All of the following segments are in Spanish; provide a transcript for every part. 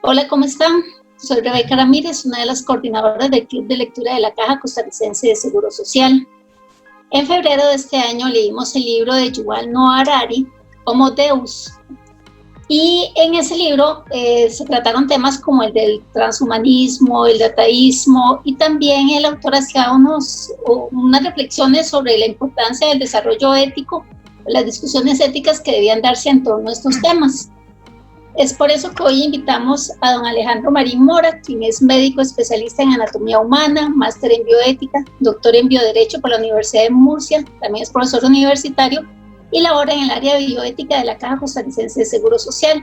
Hola, ¿cómo están? Soy Rebeca Ramírez, una de las coordinadoras del Club de Lectura de la Caja Costarricense de Seguro Social. En febrero de este año leímos el libro de Yuval Noah Harari, Homo Deus. Y en ese libro se trataron temas como el del transhumanismo, el dataísmo, y también el autor hacía unas reflexiones sobre la importancia del desarrollo ético, las discusiones éticas que debían darse en torno a estos temas. Es por eso que hoy invitamos a don Alejandro Marín Mora, quien es médico especialista en anatomía humana, máster en bioética, doctor en bioderecho por la Universidad de Murcia, también es profesor universitario y labora en el área de bioética de la Caja Costarricense de Seguro Social.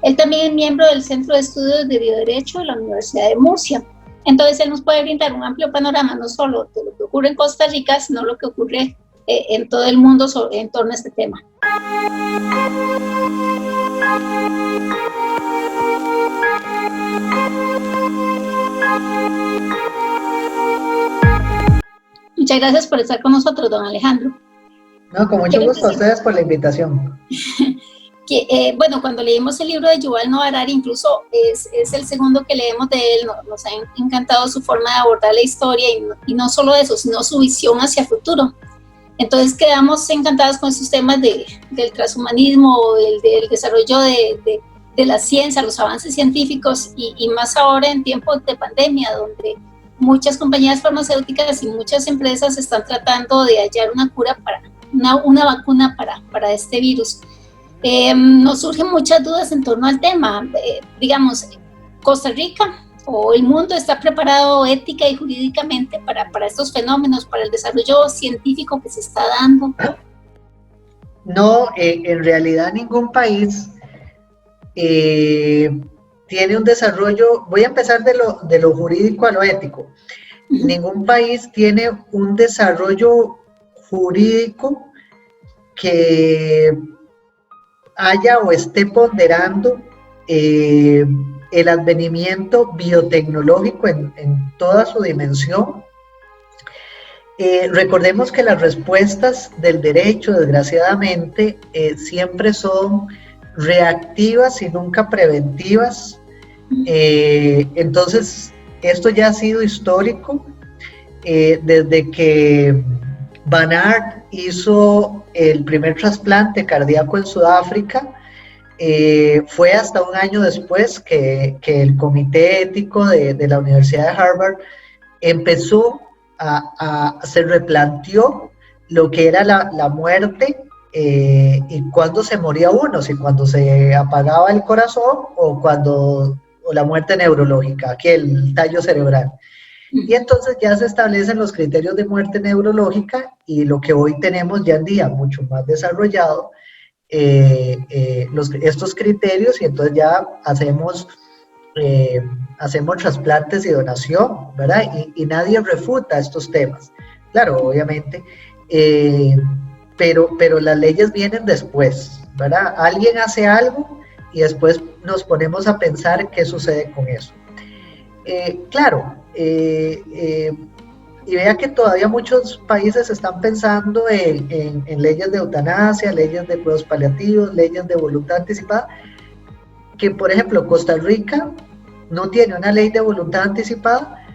Él también es miembro del Centro de Estudios de Bioderecho de la Universidad de Murcia. Entonces él nos puede brindar un amplio panorama no solo de lo que ocurre en Costa Rica, sino lo que ocurre en todo el mundo en torno a este tema. Muchas gracias por estar con nosotros, don Alejandro. No, con mucho gusto a ustedes por la invitación. Bueno, cuando leímos el libro de Yuval Noah Harari, incluso es el segundo que leemos de él, nos ha encantado su forma de abordar la historia y no solo eso, sino su visión hacia el futuro. Entonces quedamos encantados con estos temas del transhumanismo, del desarrollo de la ciencia, los avances científicos y más ahora en tiempos de pandemia, donde muchas compañías farmacéuticas y muchas empresas están tratando de hallar una cura una vacuna para este virus. Nos surgen muchas dudas en torno al tema. Digamos, Costa Rica o el mundo está preparado ética y jurídicamente para estos fenómenos, para el desarrollo científico que se está dando. No, en realidad ningún país tiene un desarrollo. Voy a empezar de lo jurídico a lo ético. Ningún país tiene un desarrollo jurídico que haya o esté ponderando el advenimiento biotecnológico en toda su dimensión. Recordemos que las respuestas del derecho, desgraciadamente, siempre son reactivas y nunca preventivas. Entonces, esto ya ha sido histórico desde que Barnard hizo el primer trasplante cardíaco en Sudáfrica. Fue hasta un año después que el comité ético de la Universidad de Harvard empezó se replanteó lo que era la muerte y cuándo se moría uno, si cuando se apagaba el corazón o la muerte neurológica, que el tallo cerebral. Y entonces ya se establecen los criterios de muerte neurológica y lo que hoy tenemos ya en día mucho más desarrollado, estos criterios, y entonces ya hacemos trasplantes y donación, ¿verdad? Y nadie refuta estos temas. Claro, obviamente, pero las leyes vienen después, ¿verdad? Alguien hace algo y después nos ponemos a pensar qué sucede con eso. Claro, y vea que todavía muchos países están pensando en leyes de eutanasia, leyes de cuidados paliativos, leyes de voluntad anticipada, que por ejemplo Costa Rica no tiene una ley de voluntad anticipada,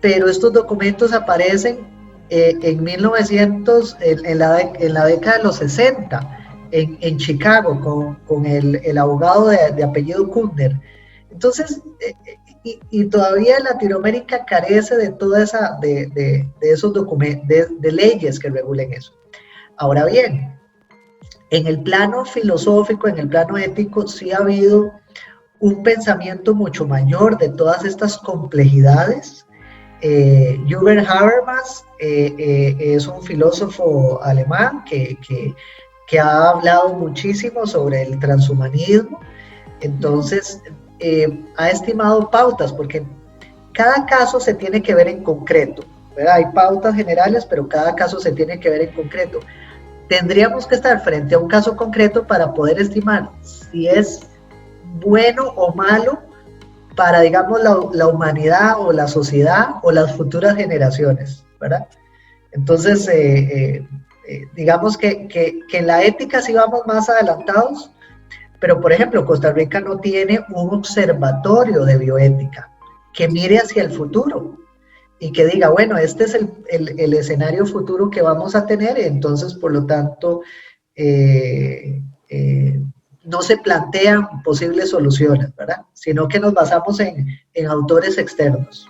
pero estos documentos aparecen en 1900, en la década de los 60, en Chicago, con el abogado de apellido Kuhner. Entonces, y todavía Latinoamérica carece de toda de esos documentos, de leyes que regulen eso. Ahora bien, en el plano filosófico, en el plano ético, sí ha habido un pensamiento mucho mayor de todas estas complejidades. Hubert Habermas es un filósofo alemán que ha hablado muchísimo sobre el transhumanismo. Entonces, ha estimado pautas, porque cada caso se tiene que ver en concreto, ¿verdad? Hay pautas generales, pero cada caso se tiene que ver en concreto. Tendríamos que estar frente a un caso concreto para poder estimar si es bueno o malo para, digamos, la humanidad o la sociedad o las futuras generaciones, ¿verdad? Entonces, digamos que en la ética sí vamos más adelantados, Pero, por ejemplo, Costa Rica no tiene un observatorio de bioética que mire hacia el futuro y que diga, bueno, este es el escenario futuro que vamos a tener, entonces, por lo tanto, no se plantean posibles soluciones, ¿verdad? Sino que nos basamos en autores externos.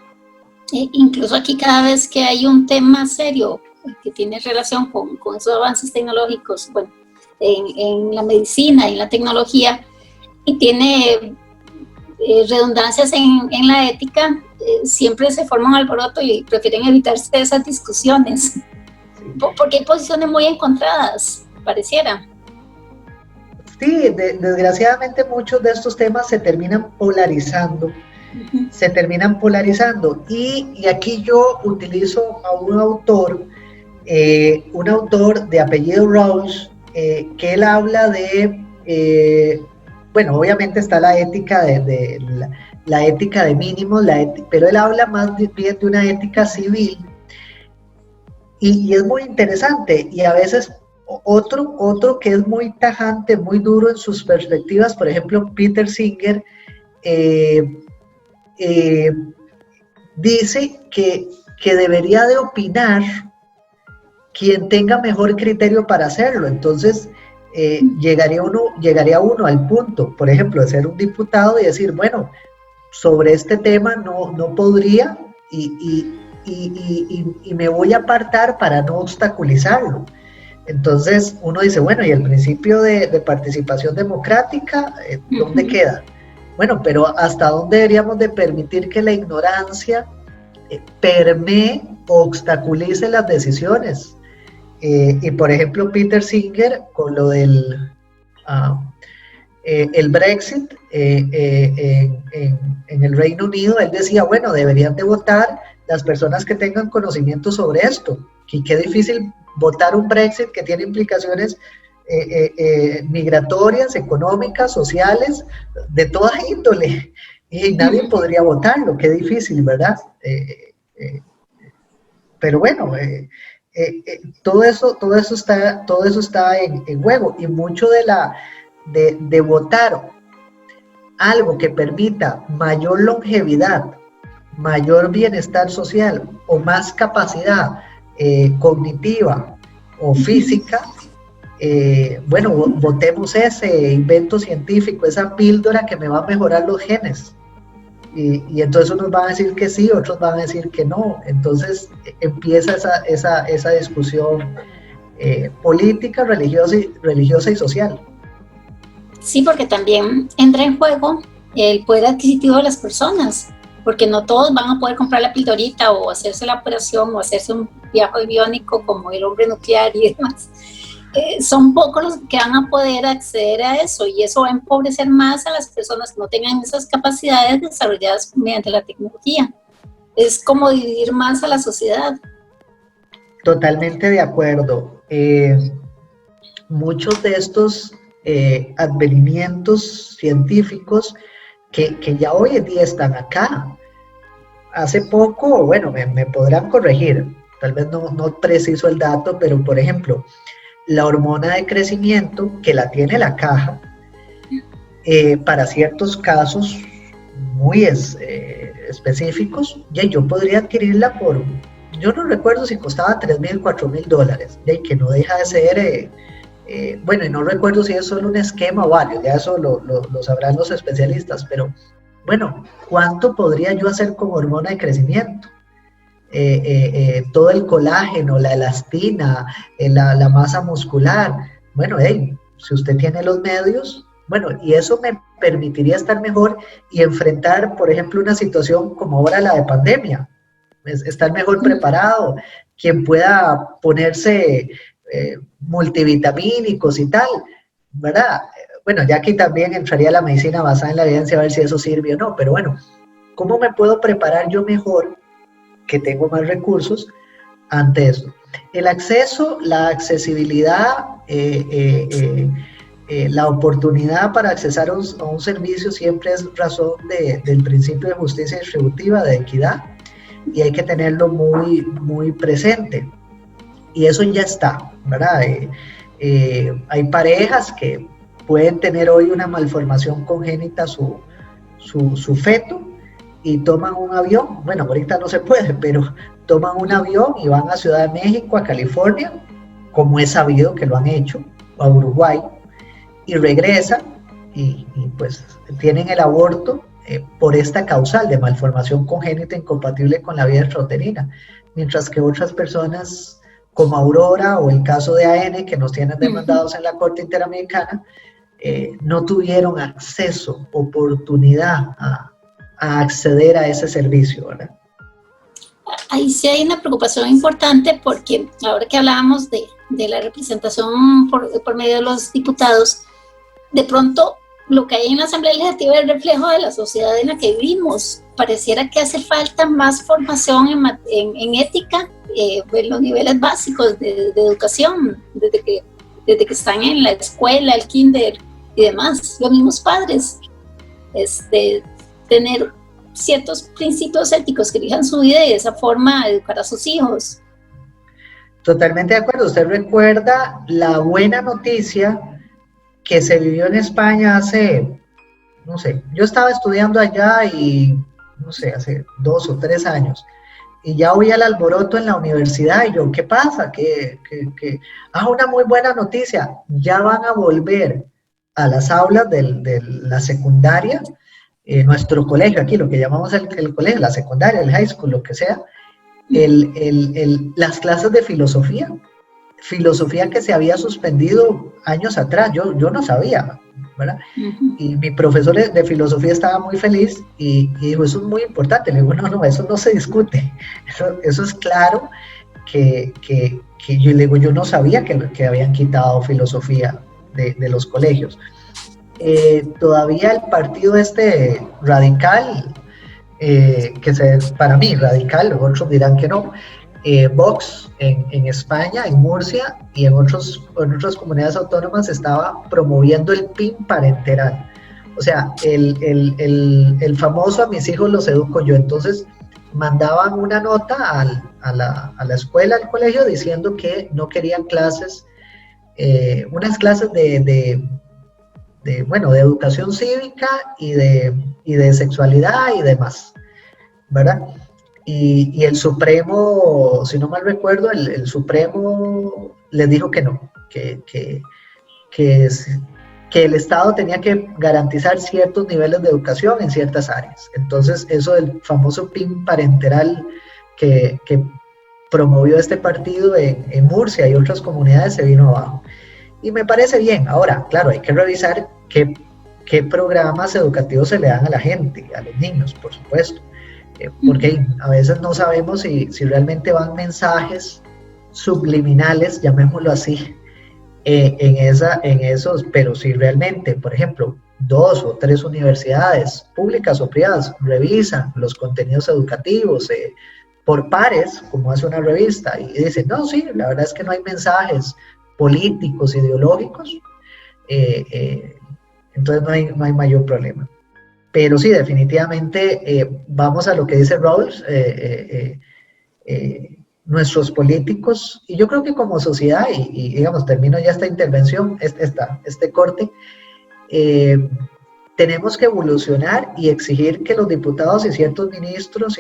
Incluso aquí cada vez que hay un tema serio que tiene relación con esos avances tecnológicos, bueno, en la medicina y en la tecnología, y tiene redundancias en la ética, siempre se forma un alboroto y prefieren evitarse esas discusiones, sí. Porque hay posiciones muy encontradas, pareciera. Sí, desgraciadamente muchos de estos temas se terminan polarizando, y aquí yo utilizo a un autor de apellido Rawls, que él habla de, bueno, obviamente está la ética la ética de mínimos, pero él habla más bien de una ética civil, y es muy interesante, y a veces otro que es muy tajante, muy duro en sus perspectivas, por ejemplo, Peter Singer, dice que debería de opinar quien tenga mejor criterio para hacerlo. Entonces, llegaría uno al punto, por ejemplo, de ser un diputado y decir, bueno, sobre este tema no podría y me voy a apartar para no obstaculizarlo. Entonces uno dice, bueno, ¿y el principio de participación democrática dónde queda? Bueno, pero ¿hasta dónde deberíamos de permitir que la ignorancia permee o obstaculice las decisiones? Y por ejemplo, Peter Singer, con lo del el Brexit en el Reino Unido, él decía, bueno, deberían de votar las personas que tengan conocimiento sobre esto, y qué difícil votar un Brexit que tiene implicaciones migratorias, económicas, sociales, de toda índole, y nadie podría votarlo, qué difícil, ¿verdad? Pero bueno, todo eso está en juego, y mucho de votar algo que permita mayor longevidad, mayor bienestar social o más capacidad cognitiva o física, bueno, votemos ese invento científico, esa píldora que me va a mejorar los genes. Y entonces unos van a decir que sí, otros van a decir que no. Entonces empieza esa discusión política, religiosa y social. Sí, porque también entra en juego el poder adquisitivo de las personas, porque no todos van a poder comprar la pildorita o hacerse la operación o hacerse un viaje biónico como el hombre nuclear y demás. Son pocos los que van a poder acceder a eso, y eso va a empobrecer más a las personas que no tengan esas capacidades desarrolladas mediante la tecnología. Es como dividir más a la sociedad. Totalmente de acuerdo. Muchos de estos advenimientos científicos que ya hoy en día están acá. Hace poco, bueno, me podrán corregir, tal vez no preciso el dato, pero por ejemplo, la hormona de crecimiento, que la tiene la caja, para ciertos casos muy específicos, yo podría adquirirla yo no recuerdo si costaba $3,000, $4,000, que no deja de ser, bueno, y no recuerdo si es solo un esquema o varios, ya eso lo sabrán los especialistas, pero bueno, ¿cuánto podría yo hacer con hormona de crecimiento? Todo el colágeno, la elastina, la masa muscular. Bueno, si usted tiene los medios, bueno, y eso me permitiría estar mejor y enfrentar, por ejemplo, una situación como ahora la de pandemia, estar mejor preparado, quien pueda ponerse multivitamínicos y tal, ¿verdad? Bueno, ya aquí también entraría la medicina basada en la evidencia a ver si eso sirve o no, pero bueno, ¿cómo me puedo preparar yo mejor, que tengo más recursos, ante eso? El acceso, la accesibilidad, la oportunidad para accesar a un servicio siempre es razón del principio de justicia distributiva, de equidad, y hay que tenerlo muy, muy presente. Y eso ya está, ¿verdad? Hay parejas que pueden tener hoy una malformación congénita su feto y toman un avión, bueno, ahorita no se puede, pero toman un avión y van a Ciudad de México, a California, como es sabido que lo han hecho, a Uruguay, y regresan y pues tienen el aborto por esta causal de malformación congénita incompatible con la vida extrauterina, mientras que otras personas como Aurora o el caso de AN que nos tienen demandados en la Corte Interamericana no tuvieron acceso, oportunidad a acceder a ese servicio, ¿verdad? Ahí sí hay una preocupación importante porque ahora que hablábamos de la representación por medio de los diputados, de pronto lo que hay en la Asamblea Legislativa es el reflejo de la sociedad en la que vivimos. Pareciera que hace falta más formación en ética en los niveles básicos de educación, desde que están en la escuela, el kinder y demás, los mismos padres, tener ciertos principios éticos que rijan su vida y de esa forma educar a sus hijos. Totalmente de acuerdo. Usted recuerda la buena noticia que se vivió en España hace, no sé, yo estaba estudiando allá y, no sé, hace 2 o 3 años, y ya oí el alboroto en la universidad, y yo, ¿qué pasa? Una muy buena noticia, ya van a volver a las aulas de la secundaria, nuestro colegio aquí, lo que llamamos el colegio, la secundaria, el high school, lo que sea, las clases de filosofía que se había suspendido años atrás, yo no sabía, ¿verdad? Y mi profesor de filosofía estaba muy feliz y dijo, eso es muy importante. Le digo, no, eso no se discute, eso es claro que yo le digo, yo no sabía que habían quitado filosofía de los colegios. Todavía el partido radical, para mí radical, otros dirán que no, Vox en España, en Murcia y en otras comunidades autónomas estaba promoviendo el PIN parenteral. O sea, el famoso a mis hijos los educo yo. Entonces mandaban una nota a la escuela, al colegio, diciendo que no querían clases, unas clases de educación cívica y de sexualidad y demás, ¿verdad? Y el Supremo, si no mal recuerdo, el Supremo les dijo que no, que el Estado tenía que garantizar ciertos niveles de educación en ciertas áreas. Entonces, eso del famoso PIN parenteral que promovió este partido en Murcia y otras comunidades se vino abajo. Y me parece bien. Ahora, claro, hay que revisar qué programas educativos se le dan a la gente, a los niños, por supuesto. Porque a veces no sabemos si realmente van mensajes subliminales, llamémoslo así, en esos, pero si realmente, por ejemplo, 2 o 3 universidades públicas o privadas revisan los contenidos educativos por pares, como hace una revista, y dicen, no, sí, la verdad es que no hay mensajes políticos, ideológicos, entonces no hay mayor problema. Pero sí, definitivamente vamos a lo que dice Rawls, nuestros políticos, y yo creo que como sociedad, y digamos, termino ya esta intervención, este corte, tenemos que evolucionar y exigir que los diputados y ciertos ministros,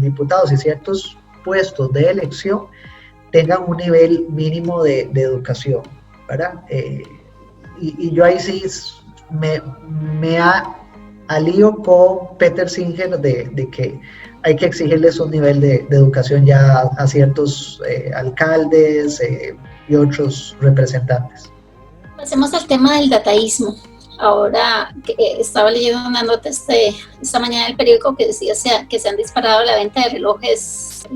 diputados y ciertos puestos de elección tengan un nivel mínimo de educación, ¿verdad? Y yo ahí sí me alío con Peter Singer de que hay que exigirles un nivel de educación ya a ciertos alcaldes y otros representantes. Pasemos al tema del dataísmo. Ahora estaba leyendo una nota esta mañana en el periódico que decía que se han disparado la venta de relojes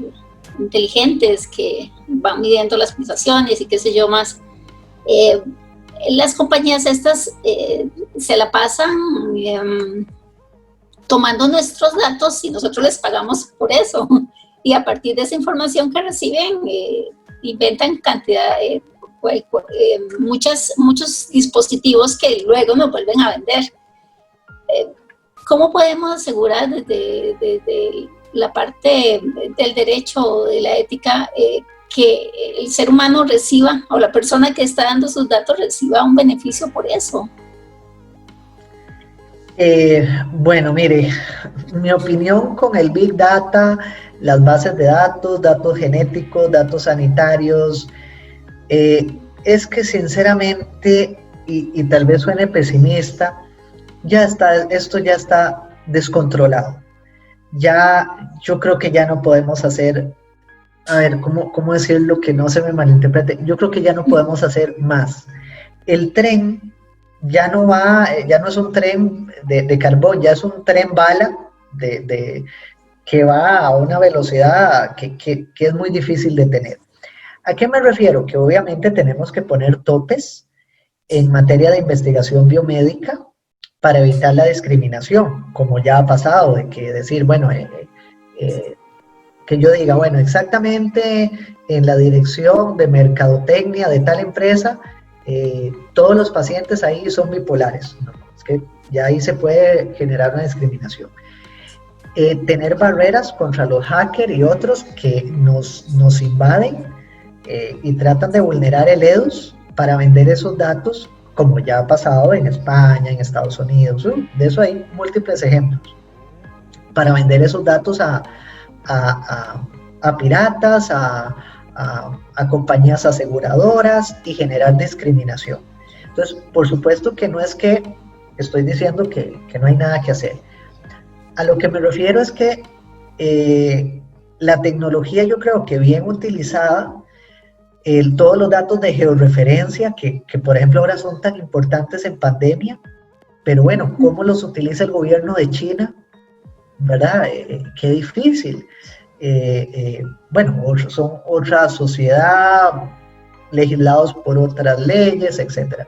inteligentes que van midiendo las pulsaciones y qué sé yo más. Las compañías estas se la pasan tomando nuestros datos y nosotros les pagamos por eso. Y a partir de esa información que reciben, inventan muchos dispositivos que luego nos vuelven a vender. ¿Cómo podemos asegurar desde la parte del derecho o de la ética que el ser humano reciba, o la persona que está dando sus datos reciba un beneficio por eso. Bueno, mire, mi opinión con el Big Data, las bases de datos, datos genéticos, datos sanitarios, es que sinceramente, y tal vez suene pesimista, esto ya está descontrolado. Ya, yo creo que ya no podemos hacer, a ver, ¿cómo decirlo que no se me malinterprete? Yo creo que ya no podemos hacer más. El tren ya no es un tren de carbón, ya es un tren bala que va a una velocidad que es muy difícil de tener. ¿A qué me refiero? Que obviamente tenemos que poner topes en materia de investigación biomédica para evitar la discriminación, como ya ha pasado, de que decir, bueno, que yo diga, bueno, exactamente en la dirección de mercadotecnia de tal empresa, todos los pacientes ahí son bipolares. No, es que ya ahí se puede generar una discriminación. Tener barreras contra los hackers y otros que nos invaden y tratan de vulnerar el EDUS para vender esos datos, como ya ha pasado en España, en Estados Unidos. De eso hay múltiples ejemplos. Para vender esos datos a piratas, a compañías aseguradoras y generar discriminación. Entonces, por supuesto que no es que estoy diciendo que no hay nada que hacer. A lo que me refiero es que la tecnología, yo creo que bien utilizada, todos los datos de georreferencia que por ejemplo ahora son tan importantes en pandemia, pero bueno, ¿cómo los utiliza el gobierno de China? ¿Verdad? Qué difícil. Bueno, son otra sociedad, legislados por otras leyes, etc.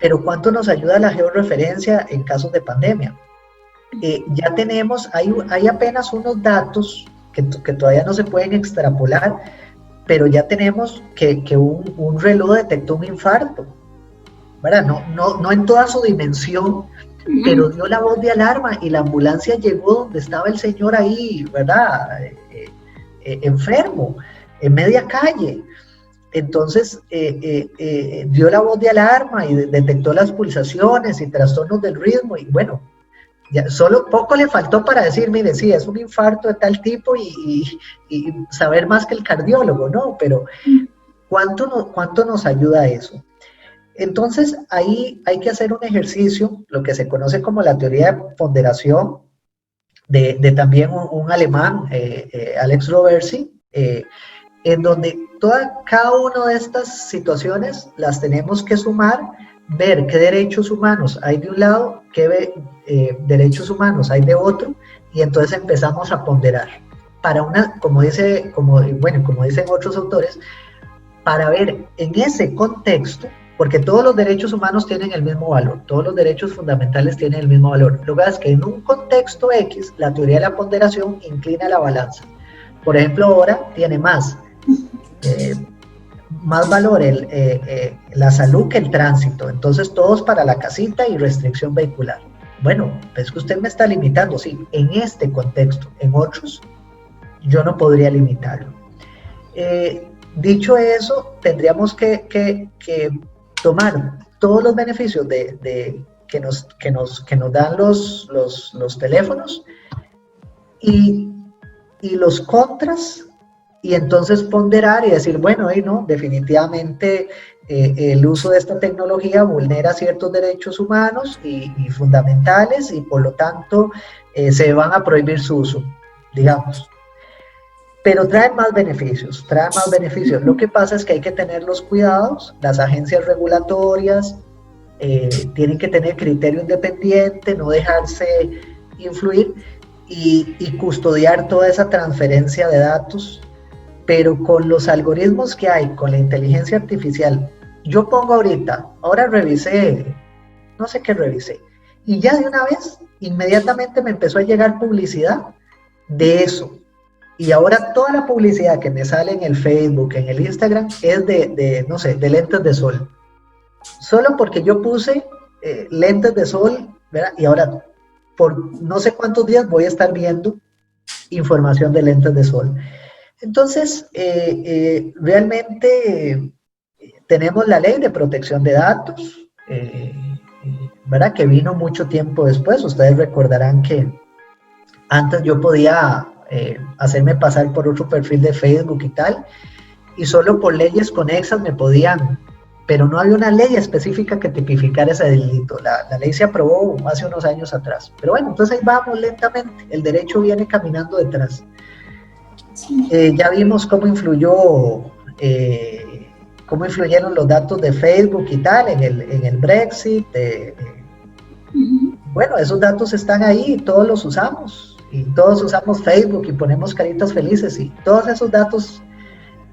Pero ¿cuánto nos ayuda la georreferencia en casos de pandemia? Ya tenemos, hay apenas unos datos que todavía no se pueden extrapolar, pero ya tenemos que un reloj detectó un infarto, ¿verdad? No en toda su dimensión, pero dio la voz de alarma y la ambulancia llegó donde estaba el señor ahí, ¿verdad? Enfermo, en media calle. Entonces, dio la voz de alarma y detectó las pulsaciones y trastornos del ritmo y bueno, ya solo poco le faltó para decir, mire, sí, es un infarto de tal tipo y saber más que el cardiólogo, ¿no? Pero ¿cuánto nos ayuda eso? Entonces, ahí hay que hacer un ejercicio, lo que se conoce como la teoría de ponderación, de también un alemán, Alex Robertsi, en donde cada una de estas situaciones las tenemos que sumar, ver qué derechos humanos hay de un lado, qué derechos humanos hay de otro, y entonces empezamos a ponderar. Para como dicen otros autores, para ver en ese contexto, porque todos los derechos humanos tienen el mismo valor, todos los derechos fundamentales tienen el mismo valor. Lo que pasa es que en un contexto X, la teoría de la ponderación inclina la balanza. Por ejemplo, ahora tiene más valor la salud que el tránsito. Entonces, todos para la casita y restricción vehicular. Bueno, es que usted me está limitando, sí, en este contexto. En otros, yo no podría limitarlo. Dicho eso, tendríamos que tomar todos los beneficios que nos dan los teléfonos y los contras, y entonces ponderar y decir, bueno, no, definitivamente el uso de esta tecnología vulnera ciertos derechos humanos y fundamentales y por lo tanto se van a prohibir su uso, digamos. Pero traen más beneficios. Lo que pasa es que hay que tener los cuidados, las agencias regulatorias tienen que tener criterio independiente, no dejarse influir y custodiar toda esa transferencia de datos, pero con los algoritmos que hay, con la inteligencia artificial, yo pongo ahora revisé, no sé qué revisé, y ya de una vez, inmediatamente me empezó a llegar publicidad de eso. Y ahora toda la publicidad que me sale en el Facebook, en el Instagram, es de lentes de sol. Solo porque yo puse lentes de sol, ¿verdad? Y ahora, por no sé cuántos días voy a estar viendo información de lentes de sol. Entonces, realmente tenemos la ley de protección de datos, ¿verdad? Que vino mucho tiempo después. Ustedes recordarán que antes yo podía hacerme pasar por otro perfil de Facebook y tal, y solo por leyes conexas me podían, pero no había una ley específica que tipificara ese delito. La ley se aprobó hace unos años atrás. Pero bueno, entonces ahí vamos lentamente, el derecho viene caminando detrás. Sí. Ya vimos cómo influyeron los datos de Facebook y tal en el Brexit. Bueno, esos datos están ahí y todos los usamos. Y todos usamos Facebook y ponemos caritas felices y todos esos datos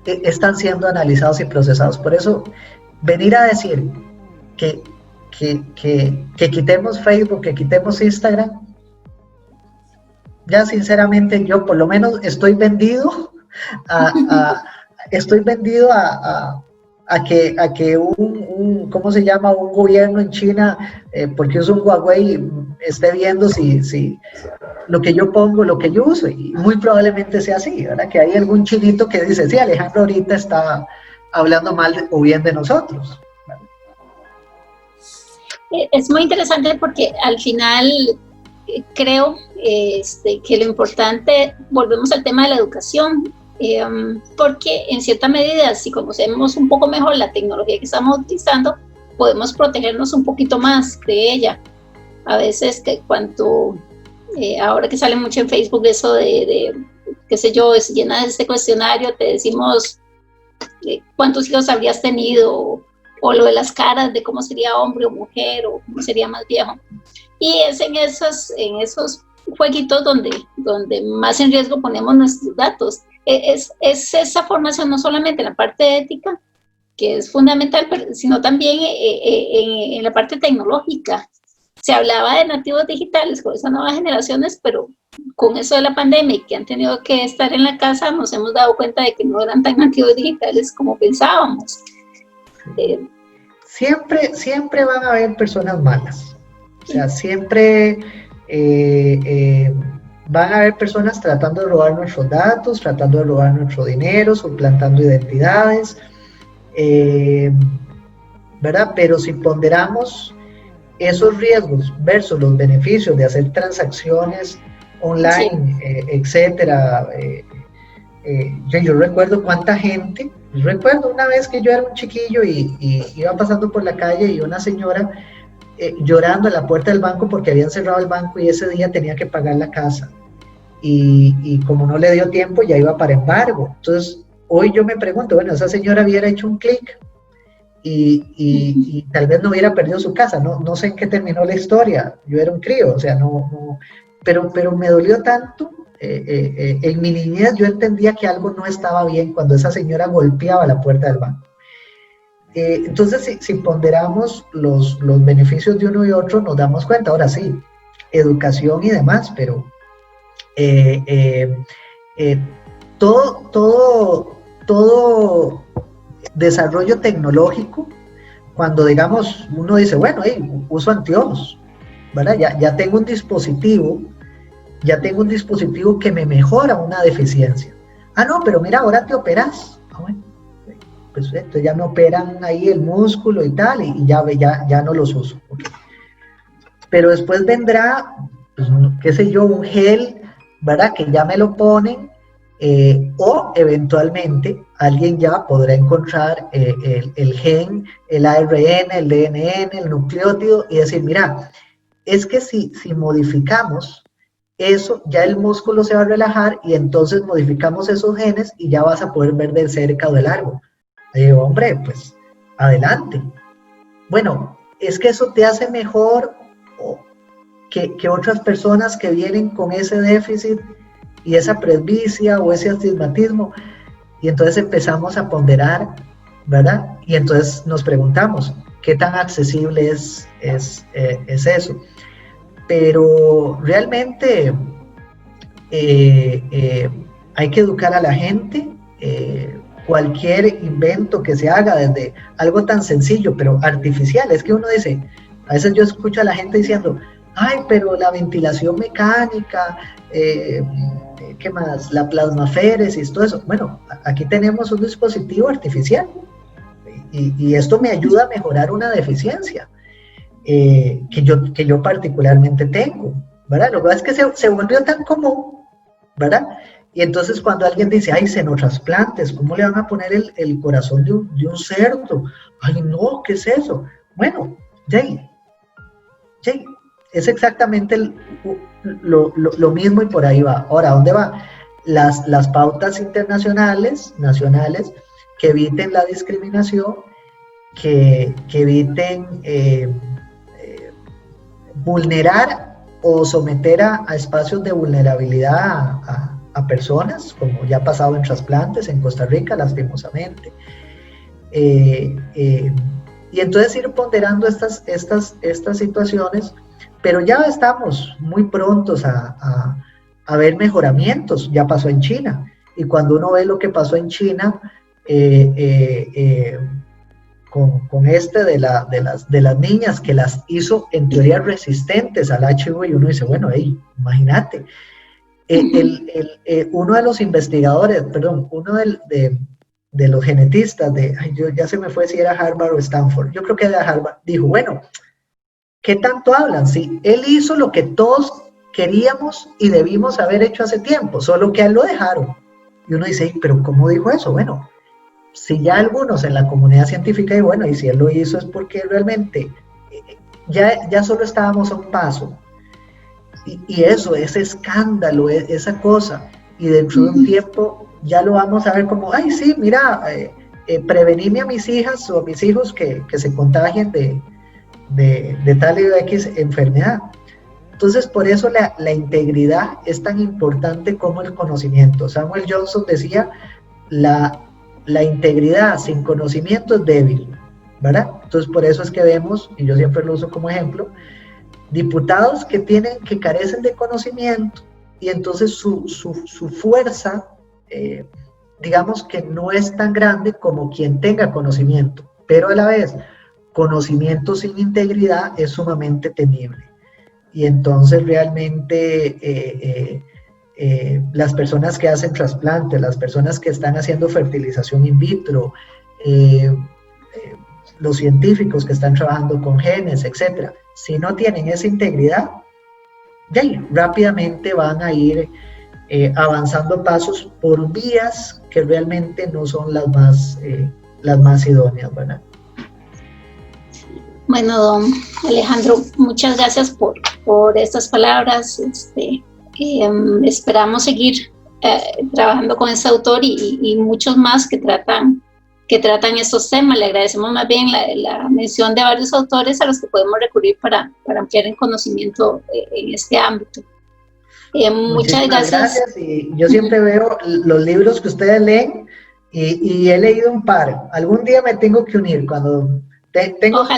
están siendo analizados y procesados. Por eso, venir a decir que quitemos Facebook, que quitemos Instagram, ya sinceramente yo por lo menos estoy vendido a que un ¿cómo se llama? Un gobierno en China, porque es un Huawei, esté viendo si lo que yo pongo, lo que yo uso, y muy probablemente sea así, ¿verdad? Que hay algún chinito que dice, sí, Alejandro ahorita está hablando mal o bien de nosotros. Es muy interesante porque al final creo que lo importante, volvemos al tema de la educación, porque en cierta medida, si conocemos un poco mejor la tecnología que estamos utilizando, podemos protegernos un poquito más de ella. A veces que ahora que sale mucho en Facebook eso de qué sé yo, si llenas este cuestionario te decimos cuántos hijos habrías tenido, o lo de las caras de cómo sería hombre o mujer, o cómo sería más viejo. Y es en esos jueguitos donde más en riesgo ponemos nuestros datos. Es esa formación no solamente en la parte ética, que es fundamental, sino también en la parte tecnológica. Se hablaba de nativos digitales con esas nuevas generaciones, pero con eso de la pandemia y que han tenido que estar en la casa, nos hemos dado cuenta de que no eran tan nativos digitales como pensábamos. Siempre van a haber personas malas. O sea, siempre van a haber personas tratando de robar nuestros datos, tratando de robar nuestro dinero, suplantando identidades, ¿verdad? Pero si ponderamos esos riesgos versus los beneficios de hacer transacciones online, sí, etcétera, yo recuerdo cuánta gente, recuerdo una vez que yo era un chiquillo y iba pasando por la calle y una señora llorando a la puerta del banco porque habían cerrado el banco y ese día tenía que pagar la casa y como no le dio tiempo ya iba para embargo. Entonces hoy yo me pregunto, bueno, esa señora hubiera hecho un clic y tal vez no hubiera perdido su casa, no sé en qué terminó la historia, yo era un crío, o sea, pero me dolió tanto. En mi niñez yo entendía que algo no estaba bien cuando esa señora golpeaba la puerta del banco. Entonces, si ponderamos los beneficios de uno y otro, nos damos cuenta. Ahora sí, educación y demás, pero todo desarrollo tecnológico, cuando digamos, uno dice, bueno, uso anteojos, ¿verdad? Ya tengo un dispositivo que me mejora una deficiencia. Ah, no, pero mira, ahora te operas. Ah, bueno, pues entonces ya me operan ahí el músculo y tal, y ya no los uso. Okay. Pero después vendrá, pues, qué sé yo, un gel, ¿verdad? Que ya me lo ponen, o eventualmente alguien ya podrá encontrar el gen, el ARN, el DNN, el nucleótido, y decir, mira, es que si modificamos eso, ya el músculo se va a relajar y entonces modificamos esos genes y ya vas a poder ver de cerca o de largo. Hombre, pues adelante. Bueno, es que eso te hace mejor que otras personas que vienen con ese déficit y esa presbicia o ese astigmatismo, y entonces empezamos a ponderar, ¿verdad? Y entonces nos preguntamos, ¿qué tan accesible es eso? Pero realmente hay que educar a la gente. Cualquier invento que se haga, desde algo tan sencillo pero artificial, es que uno dice, a veces yo escucho a la gente diciendo, ay, pero la ventilación mecánica, ¿qué más? La plasmaféresis, todo eso. Bueno, aquí tenemos un dispositivo artificial y esto me ayuda a mejorar una deficiencia que yo particularmente tengo, ¿verdad? Lo que pasa es que se volvió tan común, ¿verdad? Y entonces cuando alguien dice, ay, senotrasplantes, ¿cómo le van a poner el corazón de un cerdo? Ay, no, ¿qué es eso? Bueno, Jay, es exactamente lo mismo y por ahí va. Ahora, ¿dónde va? Las pautas internacionales, nacionales, que eviten la discriminación, que eviten vulnerar o someter a espacios de vulnerabilidad a personas, como ya ha pasado en trasplantes en Costa Rica, lastimosamente. Y entonces ir ponderando estas situaciones, pero ya estamos muy prontos a ver mejoramientos. Ya pasó en China, y cuando uno ve lo que pasó en China, con de las niñas que las hizo en teoría resistentes al HIV, y uno dice, bueno, hey, imagínate, uno de los investigadores, perdón, uno de los genetistas yo ya se me fue si era Harvard o Stanford, yo creo que era Harvard, dijo, bueno, ¿qué tanto hablan? Sí, él hizo lo que todos queríamos y debimos haber hecho hace tiempo, solo que a él lo dejaron. Y uno dice, pero ¿cómo dijo eso? Bueno, si ya algunos en la comunidad científica, y bueno, y si él lo hizo es porque realmente ya solo estábamos a un paso. Y eso, ese escándalo, esa cosa, y dentro de un tiempo ya lo vamos a ver como, ay, sí, mira, prevenirme a mis hijas o a mis hijos que se contagien de tal y X enfermedad. Entonces, por eso la integridad es tan importante como el conocimiento. Samuel Johnson decía, la integridad sin conocimiento es débil, ¿verdad? Entonces, por eso es que vemos, y yo siempre lo uso como ejemplo, diputados que carecen de conocimiento, y entonces su fuerza, digamos que no es tan grande como quien tenga conocimiento, pero a la vez, conocimiento sin integridad es sumamente temible. Y entonces realmente las personas que hacen trasplantes, las personas que están haciendo fertilización in vitro, los científicos que están trabajando con genes, etcétera, si no tienen esa integridad, ya rápidamente van a ir avanzando pasos por vías que realmente no son las más idóneas, ¿verdad? Bueno, don Alejandro, muchas gracias por estas palabras. Esperamos seguir trabajando con este autor y muchos más que tratan estos temas. Le agradecemos más bien la mención de varios autores a los que podemos recurrir para ampliar el conocimiento en este ámbito. Muchas gracias. Y yo siempre veo los libros que ustedes leen y he leído un par. Algún día me tengo que unir cuando tengo que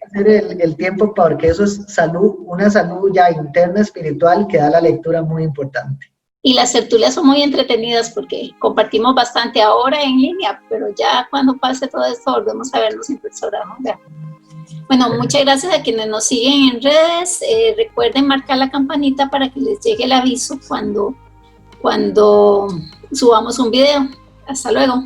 hacer el tiempo, porque eso es salud, una salud ya interna, espiritual, que da la lectura muy importante. Y las tertulias son muy entretenidas porque compartimos bastante ahora en línea, pero ya cuando pase todo esto volvemos a vernos en persona, ¿no? Bueno, muchas gracias a quienes nos siguen en redes. Recuerden marcar la campanita para que les llegue el aviso cuando subamos un video. Hasta luego.